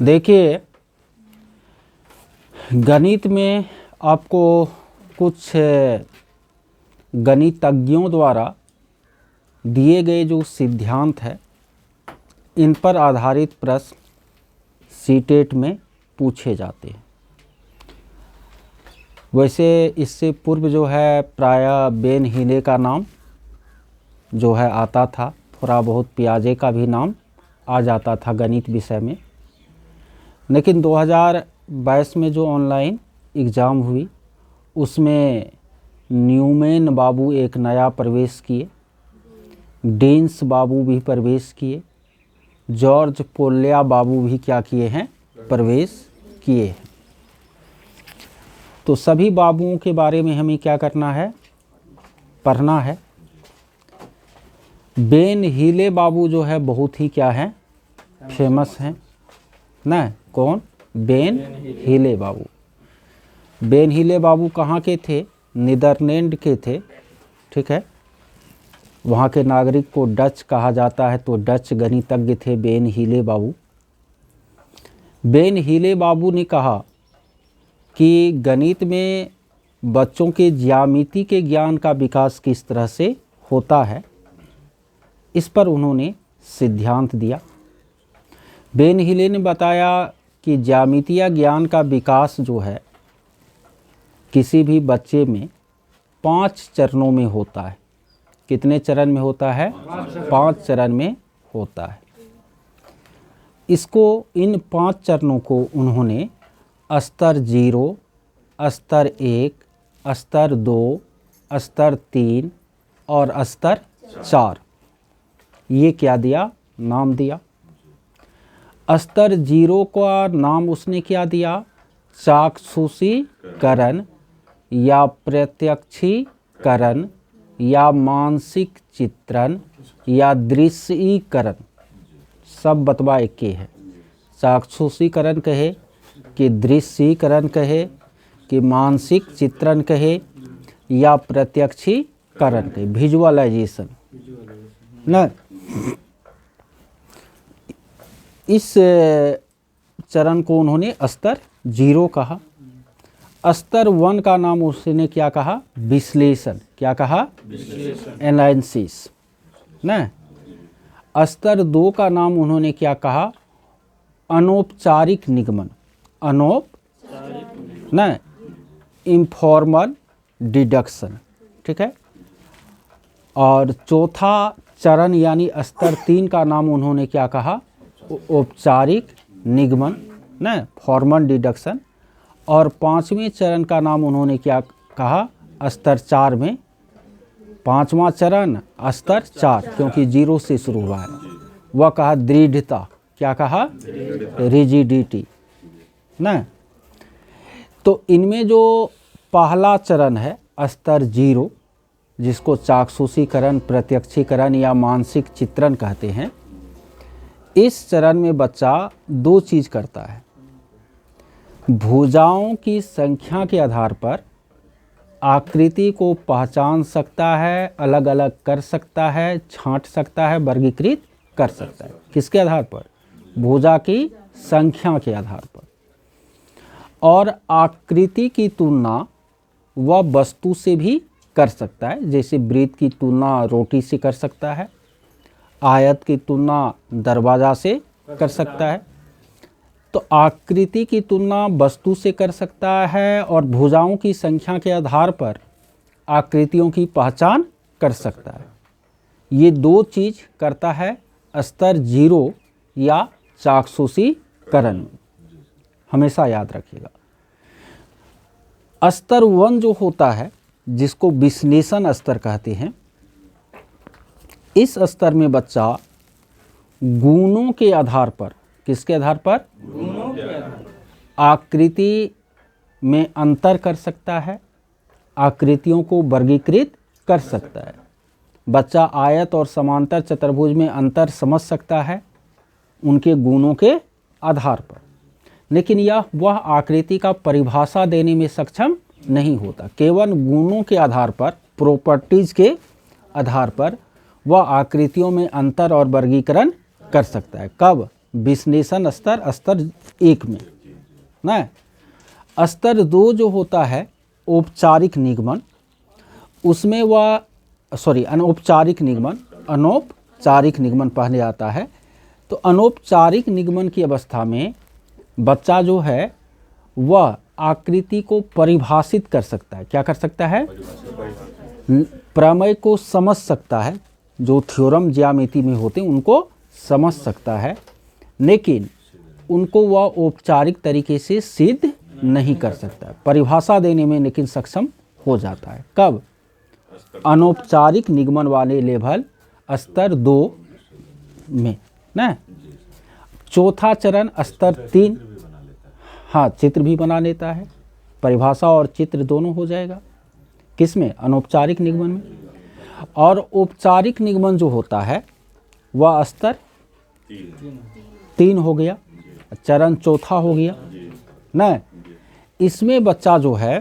देखिए, गणित में आपको कुछ गणितज्ञों द्वारा दिए गए जो सिद्धांत है, इन पर आधारित प्रश्न सीटेट में पूछे जाते हैं। वैसे इससे पूर्व जो है प्रायः बेन हीले का नाम जो है आता था, थोड़ा बहुत पियाजे का भी नाम आ जाता था गणित विषय में। लेकिन 2022 में जो ऑनलाइन एग्ज़ाम हुई उसमें न्यूमैन बाबू एक नया प्रवेश किए, डेंस बाबू भी प्रवेश किए, जॉर्ज पोल्या बाबू भी क्या किए हैं, प्रवेश किए हैं। तो सभी बाबुओं के बारे में हमें क्या करना है, पढ़ना है। बेन हीले बाबू जो है बहुत ही क्या है, फेमस हैं ना। कौन? बेन हीले बाबू। बेन हीले बाबू कहाँ के थे? नीदरलैंड के थे, ठीक है। वहाँ के नागरिक को डच कहा जाता है, तो डच गणितज्ञ थे बेन हीले बाबू। बेन हीले बाबू ने कहा कि गणित में बच्चों के ज्यामिति के ज्ञान का विकास किस तरह से होता है, इस पर उन्होंने सिद्धांत दिया। बेन हीले ने बताया कि ज्यामितीय ज्ञान का विकास जो है किसी भी बच्चे में 5 चरणों में होता है। कितने चरण में होता है? 5 चरण में होता है। इसको, इन 5 चरणों को उन्होंने स्तर 0, स्तर 1, स्तर 2, स्तर 3 और स्तर 4 ये क्या दिया, नाम दिया। स्तर 0 का नाम उसने क्या दिया? चाक्षुषीकरण या प्रत्यक्षीकरण या मानसिक चित्रण या दृश्यीकरण, सब बतवा एक के है। चाक्षुषीकरण कहे कि दृश्यीकरण कहे कि मानसिक चित्रण कहे या प्रत्यक्षीकरण कहे, विजुअलाइजेशन ना। इस चरण को उन्होंने स्तर 0 कहा। स्तर 1 का नाम उसने क्या कहा? विश्लेषण। क्या कहा? एनालिसिस ना। स्तर 2 का नाम उन्होंने क्या कहा? अनौपचारिक निगमन। अनौपचारिक ना, इनफॉर्मल डिडक्शन, ठीक है। और चौथा चरण यानी स्तर 3 का नाम उन्होंने क्या कहा? औपचारिक निगमन ना, फॉर्मल डिडक्शन। और 5वें चरण का नाम उन्होंने क्या कहा? स्तर 4 में 5वां चरण स्तर 4, क्योंकि 0 से शुरू हुआ है, वह कहा दृढ़ता। क्या कहा? रिजिडिटी ना। तो इनमें जो पहला चरण है स्तर 0, जिसको चाक्षुषीकरण, प्रत्यक्षीकरण या मानसिक चित्रण कहते हैं, इस चरण में बच्चा 2 चीज़ करता है। भुजाओं की संख्या के आधार पर आकृति को पहचान सकता है, अलग अलग कर सकता है, छांट सकता है, वर्गीकृत कर सकता है। किसके आधार पर? भुजा की संख्या के आधार पर। और आकृति की तुलना वह वस्तु से भी कर सकता है, जैसे वृत्त की तुलना रोटी से कर सकता है, आयत की तुलना दरवाज़ा से कर सकता है। तो आकृति की तुलना वस्तु से कर सकता है और भुजाओं की संख्या के आधार पर आकृतियों की पहचान कर सकता है। ये 2 चीज़ करता है स्तर 0 या चाक्षुषीकरण। हमेशा याद रखिएगा। स्तर 1 जो होता है, जिसको विश्लेषण स्तर कहते हैं, इस स्तर में बच्चा गुणों के आधार पर, किसके आधार पर? गुणों के आधार पर आकृति में अंतर कर सकता है, आकृतियों को वर्गीकृत कर सकता है। बच्चा आयत और समांतर चतुर्भुज में अंतर समझ सकता है उनके गुणों के आधार पर, लेकिन वह आकृति का परिभाषा देने में सक्षम नहीं होता। केवल गुणों के आधार पर, प्रॉपर्टीज के आधार पर वह आकृतियों में अंतर और वर्गीकरण कर सकता है। कब? विश्लेषण स्तर स्तर 1 में ना। स्तर 2 जो होता है औपचारिक निगमन, उसमें वह अनौपचारिक निगमन पहले आता है। तो अनौपचारिक निगमन की अवस्था में बच्चा जो है वह आकृति को परिभाषित कर सकता है। क्या कर सकता है? प्रमेय को समझ सकता है, जो थ्योरम ज्यामिति में होते हैं उनको समझ सकता है, लेकिन उनको वह औपचारिक तरीके से सिद्ध नहीं कर सकता। परिभाषा देने में लेकिन सक्षम हो जाता है। कब? अनौपचारिक निगमन वाले लेवल स्तर 2 में ना। चौथा चरण स्तर 3, हाँ, चित्र भी बना लेता है। परिभाषा और चित्र दोनों हो जाएगा। किसमें? अनौपचारिक निगमन में। और औपचारिक निगमन जो होता है वह स्तर 3 हो गया, चरण चौथा हो गया ना। इसमें बच्चा जो है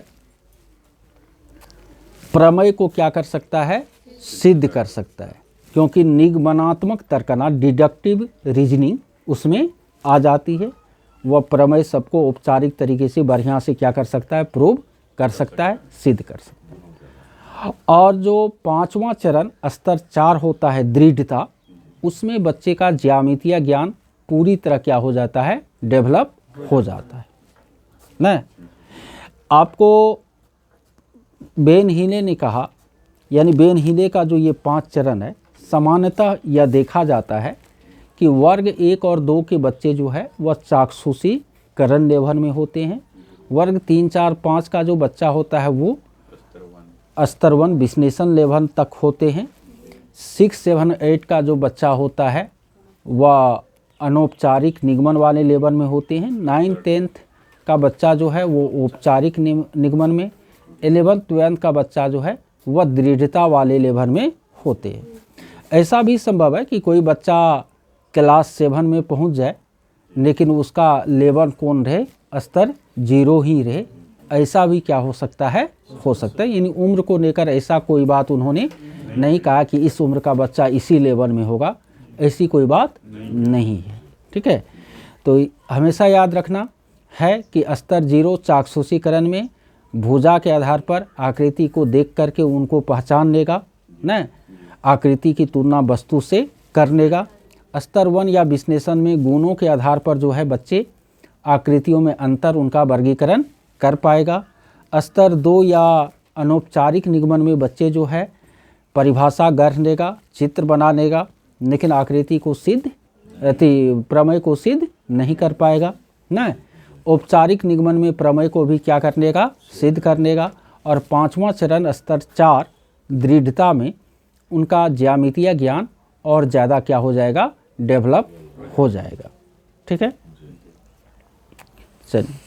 प्रमेय को क्या कर सकता है? सिद्ध कर सकता है, क्योंकि निगमनात्मक तर्कना डिडक्टिव रीजनिंग उसमें आ जाती है। वह प्रमेय सबको औपचारिक तरीके से बढ़िया से क्या कर सकता है? प्रूव कर सकता है, सिद्ध कर सकता है। और जो 5वां चरण स्तर 4 होता है दृढ़ता, उसमें बच्चे का ज्यामितीय ज्ञान पूरी तरह क्या हो जाता है? डेवलप हो जाता है ना। आपको बेन हीले ने कहा, यानी बेन हीले का जो ये 5 चरण है, सामान्यतः यह देखा जाता है कि वर्ग 1 और 2 के बच्चे जो है वह चाक्षुषी करण लेवल में होते हैं। वर्ग 3, 4, 5 का जो बच्चा होता है वो स्तर 1 विश्लेषण लेवल तक होते हैं। 6, 7, 8 का जो बच्चा होता है वह अनौपचारिक निगमन वाले लेवल में होते हैं। 9, 10 का बच्चा जो है वो औपचारिक निगमन में। 11, 12 का बच्चा जो है वह दृढ़ता वाले लेवल में होते हैं। ऐसा भी संभव है कि कोई बच्चा क्लास 7 में पहुंच जाए लेकिन उसका लेवल कौन रहे? स्तर 0 ही रहे। ऐसा भी क्या हो सकता है? हो सकता है। यानी उम्र को लेकर ऐसा कोई बात उन्होंने नहीं कहा कि इस उम्र का बच्चा इसी लेवल में होगा, ऐसी कोई बात नहीं है। ठीक है, तो हमेशा याद रखना है कि स्तर 0 चाक्षुषीकरण में भुजा के आधार पर आकृति को देख करके उनको पहचान लेगा ना, आकृति की तुलना वस्तु से कर लेगा। स्तर 1 या विश्लेषण में गुणों के आधार पर जो है बच्चे आकृतियों में अंतर उनका वर्गीकरण कर पाएगा। स्तर 2 या अनौपचारिक निगमन में बच्चे जो है परिभाषा गढ़ लेगा, चित्र बना लेगा, लेकिन आकृति को सिद्ध प्रमेय को सिद्ध नहीं कर पाएगा ना। औपचारिक निगमन में प्रमेय को भी क्या कर लेगा? सिद्ध कर लेगा। और 5वां चरण स्तर 4 दृढ़ता में उनका ज्यामितीय ज्ञान और ज़्यादा क्या हो जाएगा? डेवलप हो जाएगा। ठीक है, चलिए।